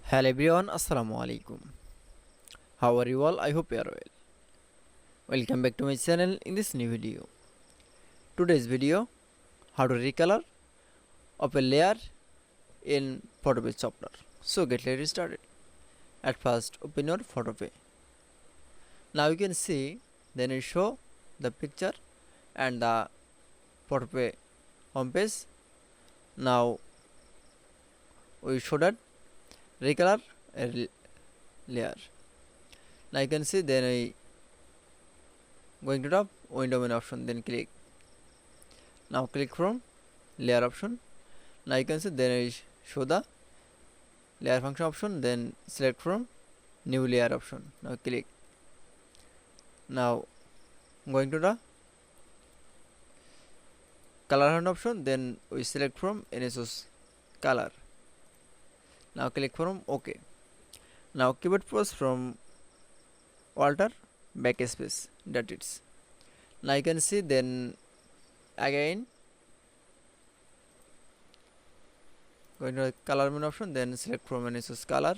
Hello everyone, Assalamu alaikum. How are you all? I hope you are well. Welcome back to my channel in this new video. Today's video, how to recolor of a layer in Photopea software. So get ready started. At first, open your Photopea. Now you can see, then you show the picture and the Photopea homepage. Now we show that recolor a layer. Now you can see, then I going to top window main option, then click. Now click from layer option. Now you can see, then I show the layer function option, then select from new layer option. Now click. Now going to the color hand option, then we select from NSO's color. Now click from OK. Now keyboard press from Alter backspace. That it's. Now you can see, then again going to the color main option, then select from NSO's color.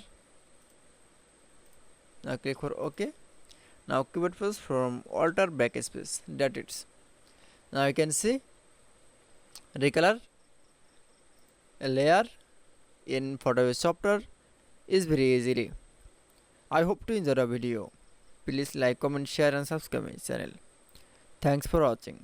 Now click for OK. Now keyboard press from Alter backspace. That it's. Now you can see recolor a layer in Photopea software is very easily. I hope to enjoy the video. Please like, comment, share and subscribe my channel. Thanks for watching.